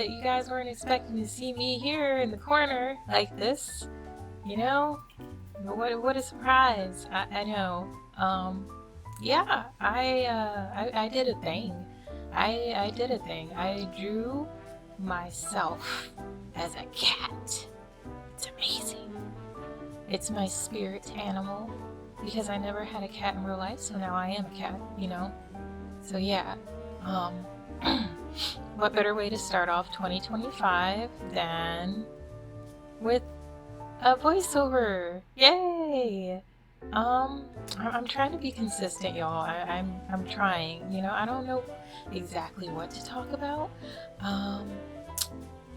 what? You guys weren't expecting to see me here in the corner like this, you know? What a surprise. I know. Yeah, I did a thing. I did a thing. I drew myself as a cat. It's amazing. It's my spirit animal because I never had a cat in real life, so now I am a cat, you know? So yeah, what better way to start off 2025 than with a voiceover? Yay! I'm trying to be consistent, y'all. I'm trying. You know, I don't know exactly what to talk about.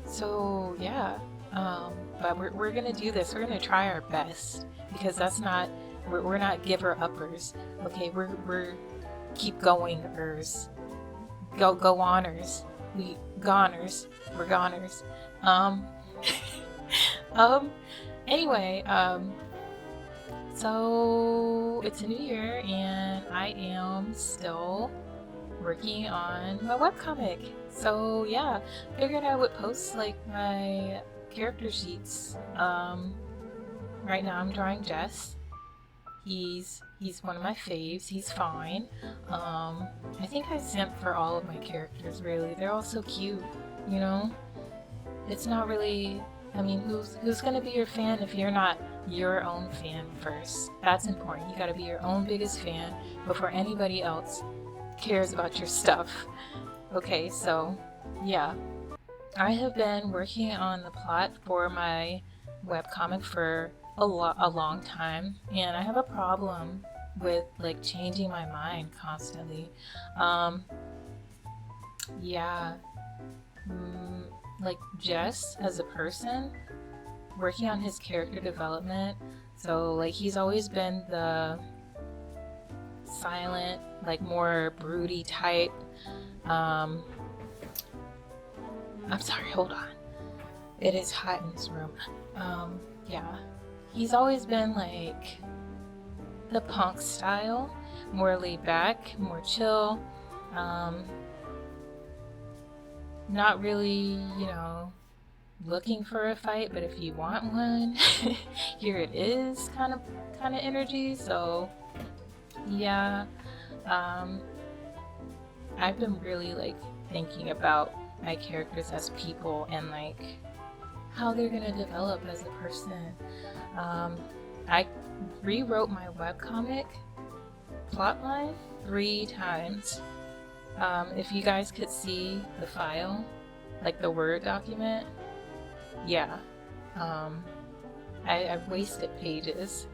So yeah. But we're gonna do this. We're gonna try our best because that's not we're not giver uppers. Okay, we're keep goingers. Go oners. We goners. We're goners. Um anyway, so it's a new year and I am still working on my webcomic. So yeah, figured I would post like my character sheets. Right now I'm drawing Jess. He's one of my faves. He's fine. I think I simp for all of my characters really. They're all so cute, you know? It's not really, I mean, who's gonna be your fan if you're not your own fan first? That's important. You gotta be your own biggest fan before anybody else cares about your stuff. Okay, so yeah. I have been working on the plot for my webcomic for a long time, and I have a problem with like changing my mind constantly. Yeah. Like Jess as a person, working on his character development. So like he's always been the silent, like more broody type. I'm sorry, hold on. It is hot in this room. Yeah. He's always been like the punk style, more laid back, more chill. Not really, you know, looking for a fight, but if you want one, here it is kind of energy. So yeah, I've been really like thinking about my characters as people and like how they're gonna develop as a person. I rewrote my webcomic plotline 3 times. If you guys could see the file, like the Word document, yeah. I've wasted pages,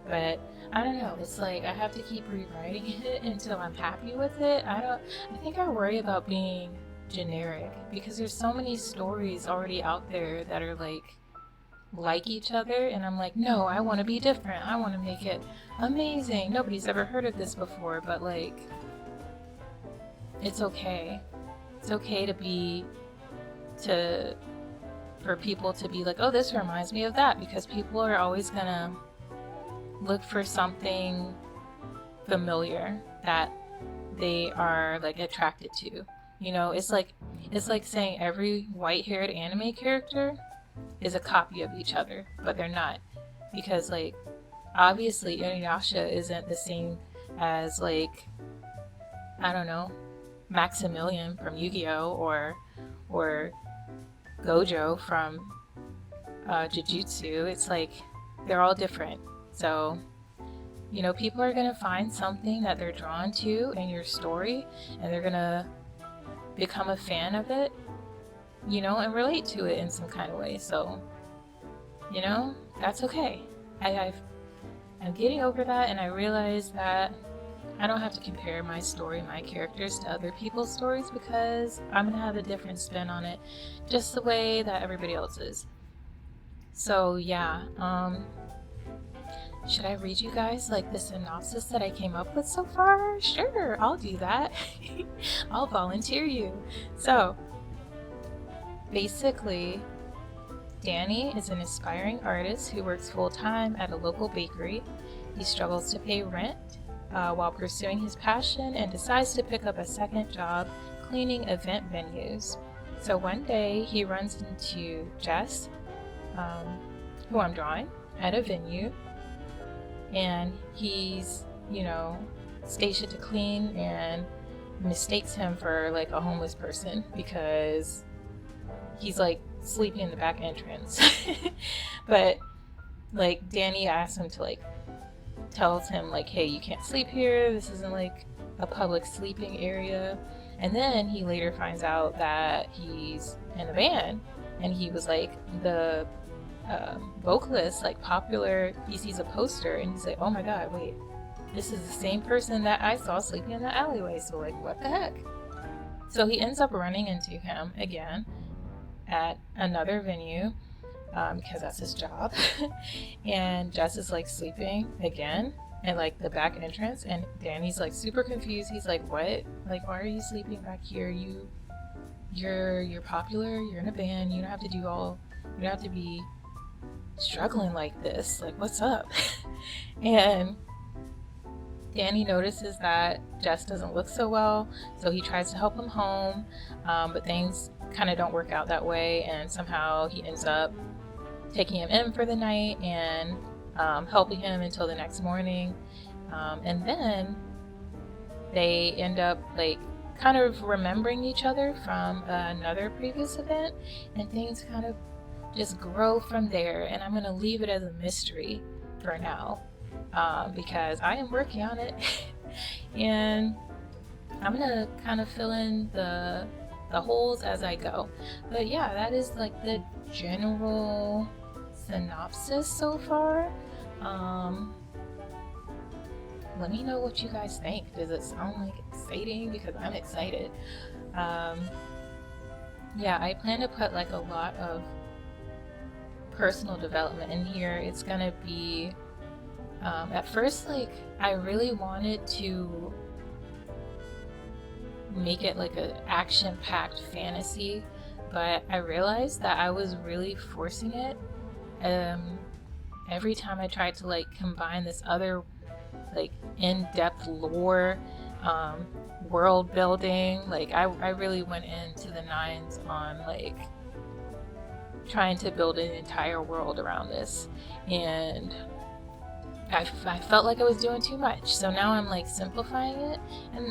but I don't know, it's like I have to keep rewriting it until I'm happy with it. I think I worry about being generic because there's so many stories already out there that are like each other, and I'm like, no, I want to be different. I want to make it amazing. Nobody's ever heard of this before, but like, it's okay. It's okay for people to be like, oh, this reminds me of that, because people are always gonna look for something familiar that they are like attracted to. You know, it's like saying every white-haired anime character is a copy of each other, but they're not, because like obviously Inuyasha isn't the same as like, I don't know, Maximilian from Yu-Gi-Oh, or Gojo from Jujutsu. It's like they're all different. So, you know, people are gonna find something that they're drawn to in your story, and they're gonna become a fan of it, you know, and relate to it in some kind of way. So, you know, that's okay. I'm getting over that, and I realize that I don't have to compare my story, my characters to other people's stories, because I'm gonna have a different spin on it, just the way that everybody else is. So yeah, should I read you guys like the synopsis that I came up with so far? Sure, I'll do that. I'll volunteer you. So basically, Danny is an aspiring artist who works full-time at a local bakery. He struggles to pay rent while pursuing his passion and decides to pick up a second job cleaning event venues. So one day he runs into Jess, who I'm drawing, at a venue, and he's, you know, stationed to clean, and mistakes him for like a homeless person because he's like sleeping in the back entrance. But like Danny asks him to like, tells him like, hey, you can't sleep here, this isn't like a public sleeping area. And then he later finds out that he's in a band, and he was like the vocalist, like popular. He sees a poster and he's like, oh my god, wait, this is the same person that I saw sleeping in the alleyway, so like what the heck. So he ends up running into him again at another venue, because that's his job. And Jess is like sleeping again in like the back entrance, and Danny's like super confused. He's like, what? Like, why are you sleeping back here? You're popular, you're in a band, you don't have to be struggling like this. Like, what's up? And Danny notices that Jess doesn't look so well, so he tries to help him home, but things kind of don't work out that way, and somehow he ends up taking him in for the night and helping him until the next morning. And then they end up like kind of remembering each other from another previous event, and things kind of just grow from there. And I'm going to leave it as a mystery for now, because I am working on it. And I'm going to kind of fill in the holes as I go. But yeah, that is like the general synopsis so far. Let me know what you guys think. Does it sound like exciting? Because I'm excited. Yeah, I plan to put like a lot of personal development in here. It's gonna be at first, like, I really wanted to make it like an action-packed fantasy, but I realized that I was really forcing it. Every time I tried to like combine this other like in-depth lore, world building, like I really went into the nines on like trying to build an entire world around this, and I felt like I was doing too much. So now I'm like simplifying it,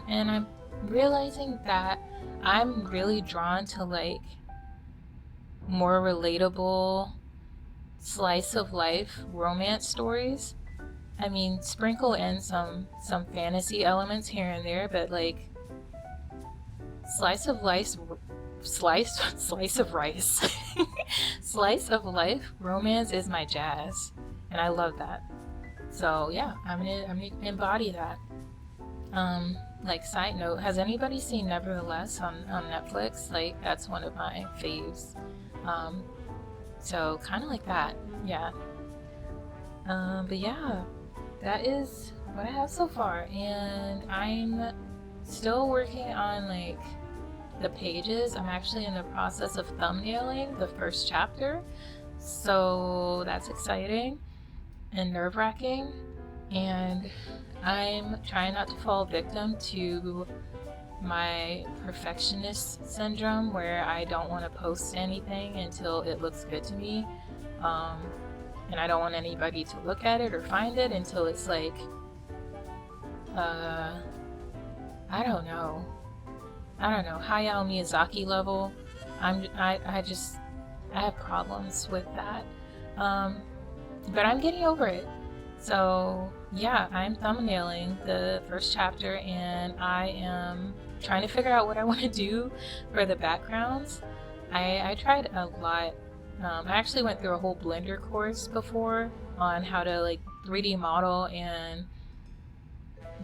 and I'm realizing that I'm really drawn to like more relatable slice of life romance stories. I mean, sprinkle in some fantasy elements here and there, but like slice of life slice of life romance is my jazz, and I love that. So yeah, I'm gonna embody that. Like, side note, has anybody seen Nevertheless on Netflix? Like, that's one of my faves. So kind of like that, yeah. But yeah, that is what I have so far, and I'm still working on like the pages. I'm actually in the process of thumbnailing the first chapter, so that's exciting and nerve-wracking, and I'm trying not to fall victim to my perfectionist syndrome, where I don't want to post anything until it looks good to me, and I don't want anybody to look at it or find it until it's like I don't know, Hayao Miyazaki level. I have problems with that, but I'm getting over it. So yeah, I'm thumbnailing the first chapter, and I am trying to figure out what I want to do for the backgrounds. I tried a lot. I actually went through a whole Blender course before on how to like 3D model and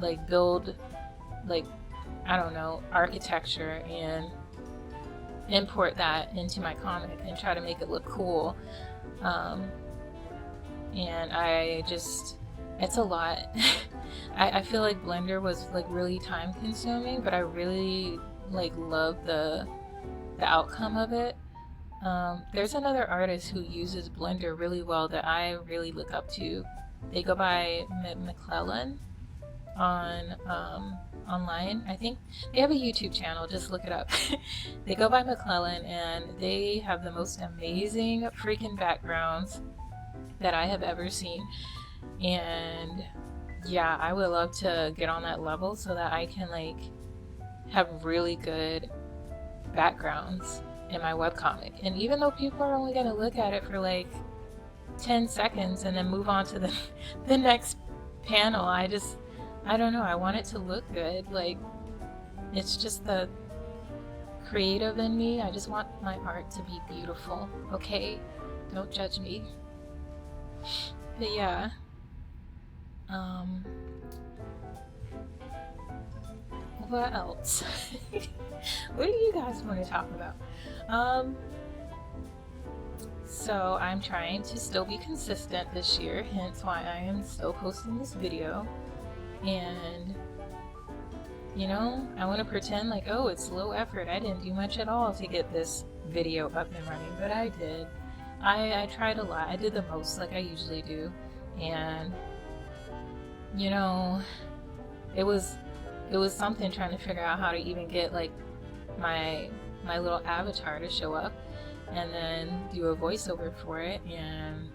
like build like, I don't know, architecture, and import that into my comic and try to make it look cool. And it's a lot. I feel like Blender was like really time consuming, but I really like love the outcome of it. There's another artist who uses Blender really well that I really look up to. They go by McClellan. on online. I think they have a YouTube channel, just look it up. They go by McClellan, and they have the most amazing freaking backgrounds that I have ever seen. And yeah, I would love to get on that level so that I can like have really good backgrounds in my webcomic. And even though people are only going to look at it for like 10 seconds and then move on to the next panel, I don't know, I want it to look good. Like, it's just the creative in me. I just want my art to be beautiful, okay? Don't judge me. But yeah, what else? What do you guys want to talk about? So I'm trying to still be consistent this year, hence why I am still posting this video. And you know, I want to pretend like, oh, it's low effort, I didn't do much at all to get this video up and running, but I did. I tried a lot. I did the most, like I usually do. And you know, it was something trying to figure out how to even get like my little avatar to show up, and then do a voiceover for it, and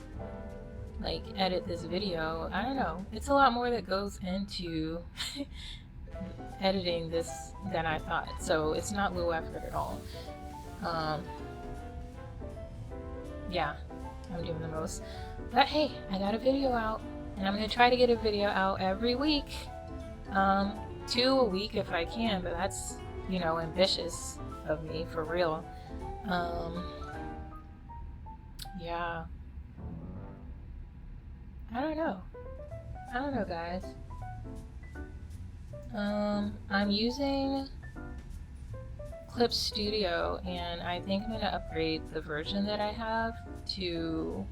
like edit this video. I don't know, it's a lot more that goes into editing this than I thought, so it's not low effort at all. Yeah, I'm doing the most, but hey, I got a video out, and I'm gonna try to get a video out every week, 2 a week if I can, but that's, you know, ambitious of me, for real. Yeah, I don't know guys. I'm using Clip Studio, and I think I'm gonna upgrade the version that I have to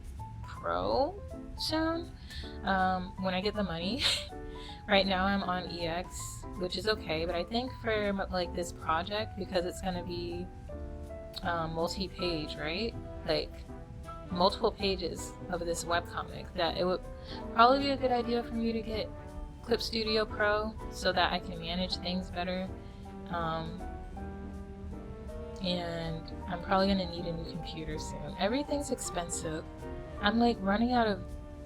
Pro soon, when I get the money. Right now I'm on EX, which is okay, but I think for like this project, because it's gonna be multi-page, right? Like multiple pages of this webcomic, that it would probably be a good idea for me to get Clip Studio Pro so that I can manage things better. And I'm probably gonna need a new computer soon. Everything's expensive. I'm like running out of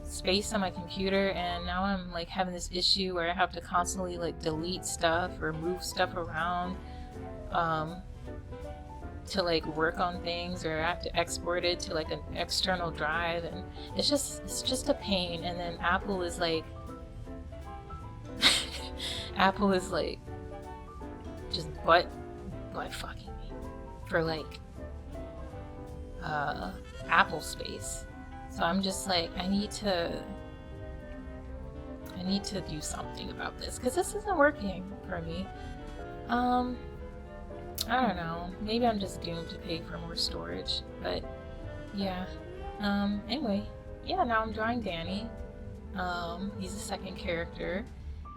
space on my computer, and now I'm like having this issue where I have to constantly like delete stuff or move stuff around to like work on things, or I have to export it to like an external drive, and it's just a pain. And then Apple is like Apple is like just butt fucking me for like Apple space. So I'm just like, I need to do something about this, because this isn't working for me. I don't know, maybe I'm just doomed to pay for more storage, but yeah. Anyway, yeah, now I'm drawing Danny. He's the second character,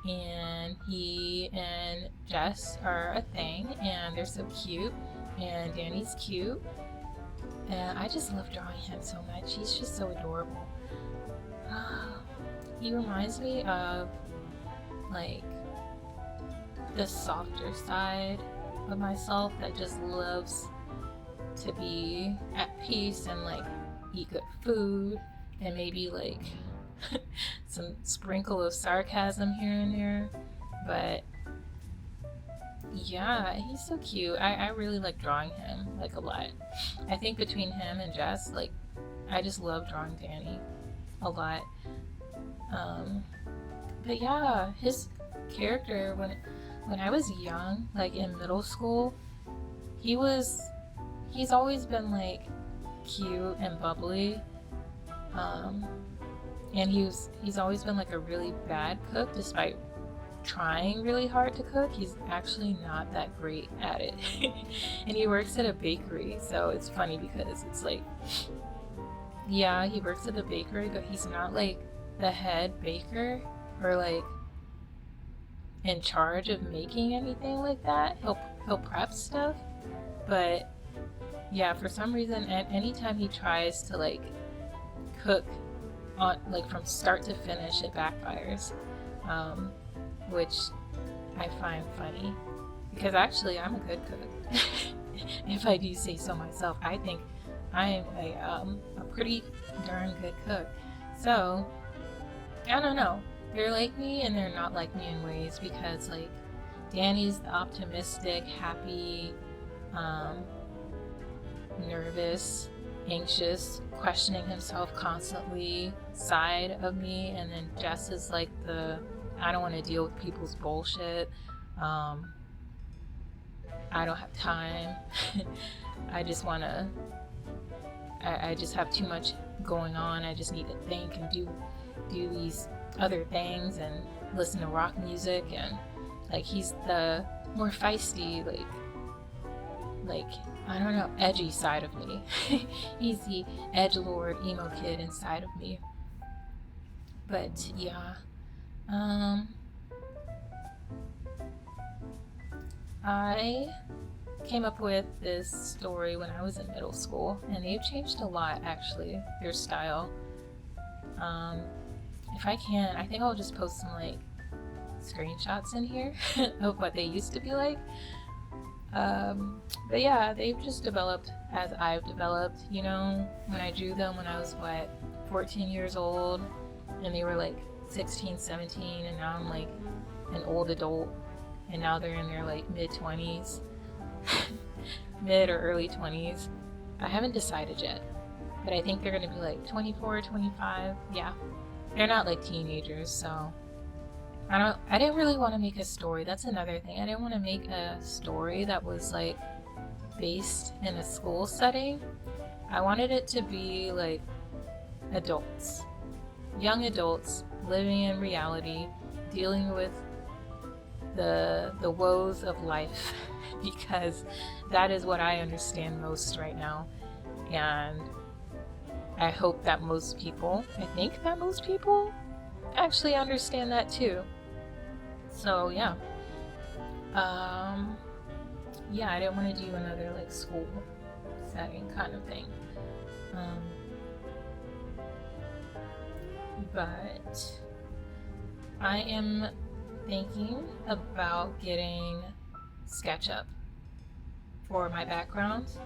and he and Jess are a thing, and they're so cute, and Danny's cute, and I just love drawing him so much. He's just so adorable. He reminds me of like the softer side of myself that just loves to be at peace and like eat good food, and maybe like some sprinkle of sarcasm here and there. But yeah, he's so cute. I really like drawing him like a lot. I think between him and Jess, like I just love drawing Danny a lot. But yeah, his character, when I was young, like in middle school, he's always been like cute and bubbly, and he's always been like a really bad cook, despite trying really hard to cook. He's actually not that great at it. And he works at a bakery, so it's funny because it's like, yeah, he works at a bakery, but he's not like the head baker or like in charge of making anything like that. He'll prep stuff, but yeah, for some reason, anytime he tries to like cook on like from start to finish, it backfires. which I find funny because actually I'm a good cook. If I do say so myself, I think I'm a pretty darn good cook. So I don't know. They're like me and they're not like me in ways, because like Danny's the optimistic, happy, nervous, anxious, questioning himself constantly side of me, and then Jess is like the I don't want to deal with people's bullshit. I don't have time. I just want to. I just have too much going on. I just need to think and do these other things and listen to rock music, and like he's the more feisty, like I don't know, edgy side of me. He's the edgelord emo kid inside of me. But yeah, I came up with this story when I was in middle school, and they've changed a lot actually, their style. If I can, I think I'll just post some like screenshots in here of what they used to be like. But yeah, they've just developed as I've developed, you know. When I drew them when I was 14 years old, and they were like 16, 17, and now I'm like an old adult, and now they're in their like mid-20s, mid or early 20s. I haven't decided yet, but I think they're gonna be like 24, 25. Yeah, they're not like teenagers, so I didn't really want to make a story. That's another thing. I didn't want to make a story that was like based in a school setting. I wanted it to be like adults, young adults living in reality, dealing with the woes of life, because that is what I understand most right now. And I hope that most people, I think that most people actually understand that too. So yeah, yeah, I didn't want to do another like school setting kind of thing. But I am thinking about getting SketchUp for my backgrounds,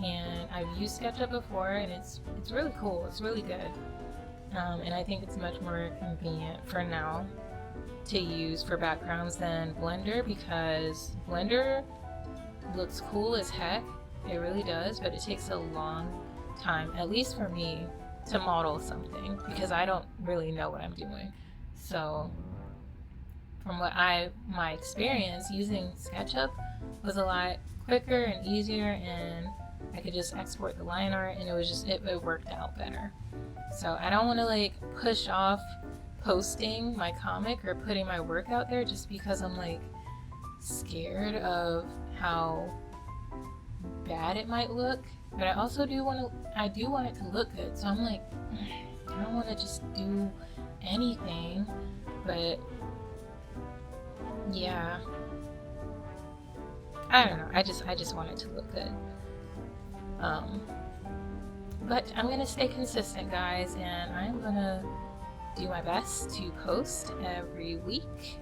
and I've used SketchUp before, and it's really cool. It's really good, and I think it's much more convenient for now to use for backgrounds than Blender, because Blender looks cool as heck. It really does, but it takes a long time, at least for me, to model something, because I don't really know what I'm doing. So from my experience, using SketchUp was a lot quicker and easier, and I could just export the line art, and it worked out better. So I don't want to like push off posting my comic or putting my work out there just because I'm like scared of how bad it might look. But I also do want it to look good. So I'm like, I don't want to just do anything. But yeah, I don't know. I just want it to look good. But I'm gonna stay consistent, guys, and I'm gonna do my best to post every week.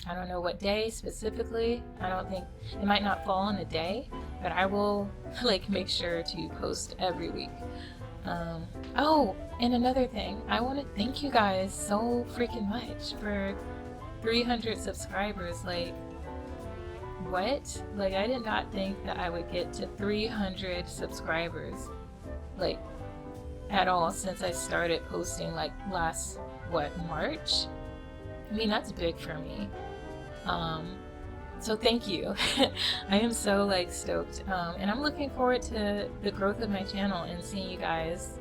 I don't know what day specifically. I don't think it might not fall on a day, but I will like make sure to post every week. Oh, and another thing, I want to thank you guys so freaking much for 300 subscribers. Like, what? Like, I did not think that I would get to 300 subscribers, like, at all, since I started posting like last March. I mean, that's big for me. So thank you. I am so like stoked, and I'm looking forward to the growth of my channel and seeing you guys,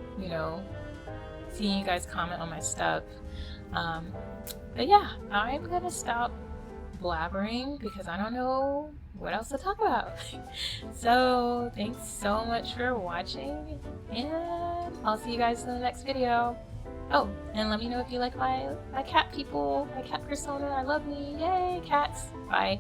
seeing you guys comment on my stuff. But yeah, I'm gonna stop blabbering because I don't know what else to talk about. So thanks so much for watching, and I'll see you guys in the next video. Oh, and let me know if you like my cat people, my cat persona. I love me. Yay, cats. Bye.